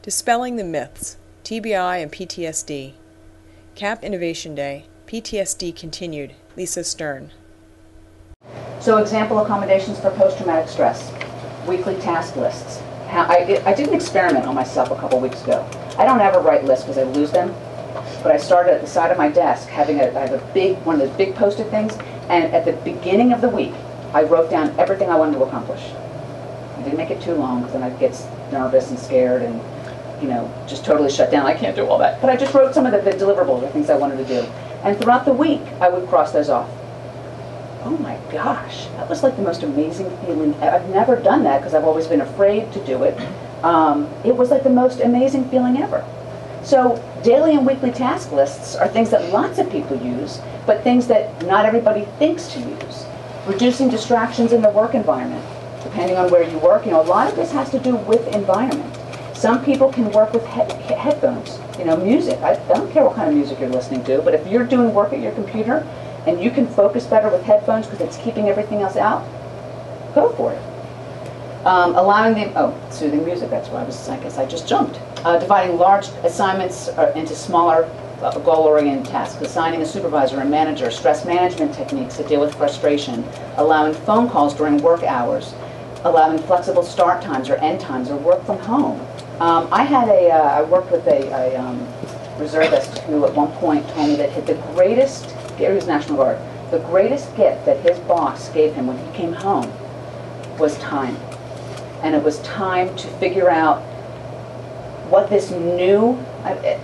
Dispelling the Myths, TBI and PTSD. CAP Innovation Day, PTSD continued, Lisa Stern. So example accommodations for post-traumatic stress, weekly task lists. I did an experiment on myself a couple weeks ago. I don't ever write lists because I lose them, but I started at the side of my desk having I have a big, one of those big post-it things, and at the beginning of the week, I wrote down everything I wanted to accomplish. I didn't make it too long because then I'd get nervous and scared and, you know, just totally shut down. I can't do all that. But I just wrote some of the deliverables, the things I wanted to do. And throughout the week, I would cross those off. Oh my gosh, that was like the most amazing feeling. I've never done that because I've always been afraid to do it. It was like the most amazing feeling ever. So daily and weekly task lists are things that lots of people use, but things that not everybody thinks to use. Reducing distractions in the work environment, depending on where you work. You know, a lot of this has to do with environment. Some people can work with headphones, you know, music. I don't care what kind of music you're listening to, but if you're doing work at your computer and you can focus better with headphones because it's keeping everything else out, go for it. Allowing them, soothing music, that's why I guess I just jumped. Dividing large assignments into smaller goal-oriented tasks, assigning a supervisor and manager, stress management techniques to deal with frustration, allowing phone calls during work hours, allowing flexible start times or end times, or work from home. I worked with a reservist who at one point told me that the greatest, he was National Guard, the greatest gift that his boss gave him when he came home was time. And it was time to figure out what this new,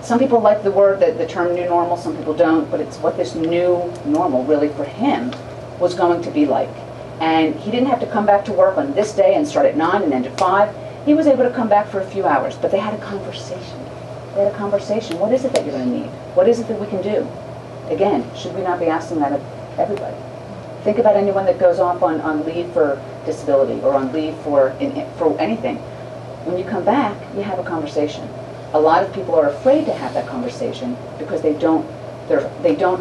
some people like the term new normal, some people don't, but it's what this new normal really for him was going to be like. And he didn't have to come back to work on this day and start at 9 and end at 5. He was able to come back for a few hours, but they had a conversation. They had a conversation. What is it that you're going to need? What is it that we can do? Again, should we not be asking that of everybody? Think about anyone that goes off on leave for disability or on leave for anything. When you come back, you have a conversation. A lot of people are afraid to have that conversation because they don't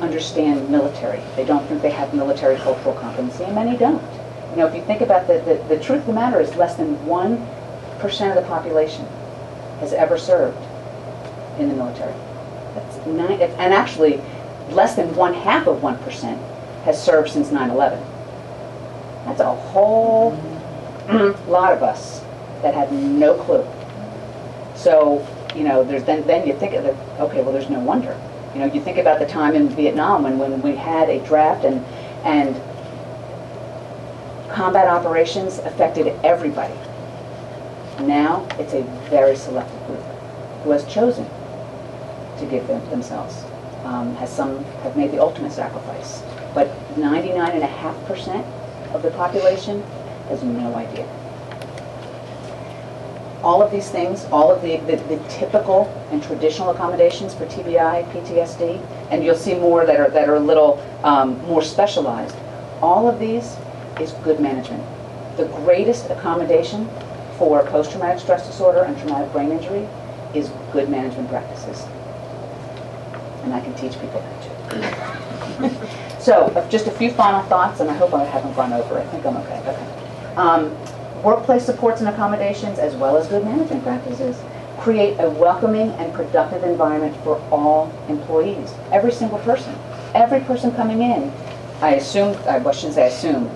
understand military. They don't think they have military cultural competency, and many don't. You know, if you think about the truth of the matter is less than 1% of the population has ever served in the military. And actually, less than 1/2% has served since 9/11. That's a whole lot of us that had no clue. So, you know, then you think of okay, well, there's no wonder. You know, you think about the time in Vietnam when we had a draft and combat operations affected everybody. Now it's a very selective group who has chosen to give themselves. Some have made the ultimate sacrifice, but 99.5% of the population has no idea. All of these things, all of the typical and traditional accommodations for TBI, PTSD, and you'll see more that are a little more specialized. All of these is good management. The greatest accommodation for post-traumatic stress disorder and traumatic brain injury is good management practices. And I can teach people that too. So, just a few final thoughts, and I hope I haven't gone over. I think I'm okay. Okay. Workplace supports and accommodations, as well as good management practices, create a welcoming and productive environment for all employees. Every single person. Every person coming in. I shouldn't say assume.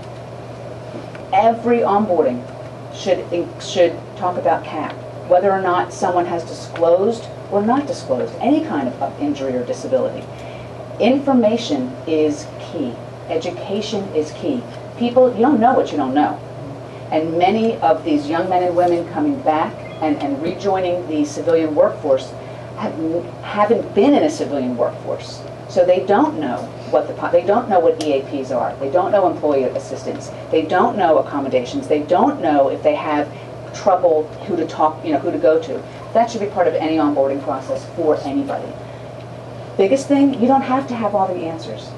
Every onboarding should talk about CAP. Whether or not someone has disclosed or not disclosed any kind of injury or disability. Information is key. Education is key. People, you don't know what you don't know. And many of these young men and women coming back and rejoining the civilian workforce haven't been in a civilian workforce. So they don't know what EAPs are. They don't know employee assistance. They don't know accommodations. They don't know if they have trouble who to go to. That should be part of any onboarding process for anybody. Biggest thing, you don't have to have all the answers.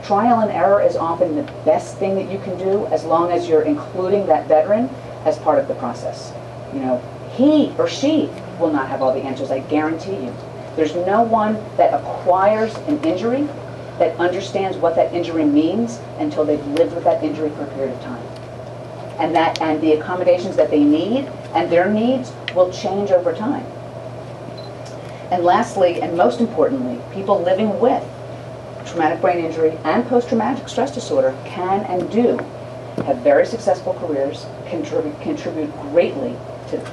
Trial and error is often the best thing that you can do as long as you're including that veteran as part of the process. You know, he or she will not have all the answers, I guarantee you. There's no one that acquires an injury that understands what that injury means until they've lived with that injury for a period of time. And the accommodations that they need and their needs will change over time. And lastly, and most importantly, people living with traumatic brain injury and post-traumatic stress disorder can and do have very successful careers, contribute greatly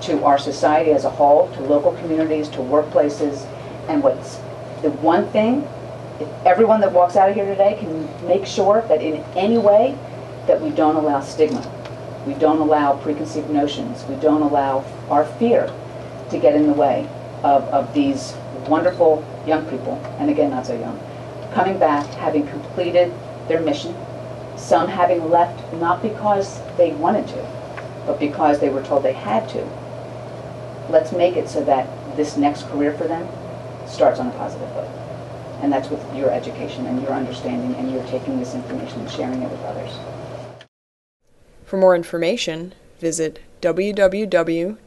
to our society as a whole, to local communities, to workplaces. And what's the one thing, if everyone that walks out of here today can make sure that in any way that we don't allow stigma, we don't allow preconceived notions, we don't allow our fear to get in the way of these wonderful young people, and again, not so young, coming back, having completed their mission, some having left not because they wanted to, but because they were told they had to. Let's make it so that this next career for them starts on a positive foot. And that's with your education and your understanding, and you're taking this information and sharing it with others. For more information, visit www.cap.mil.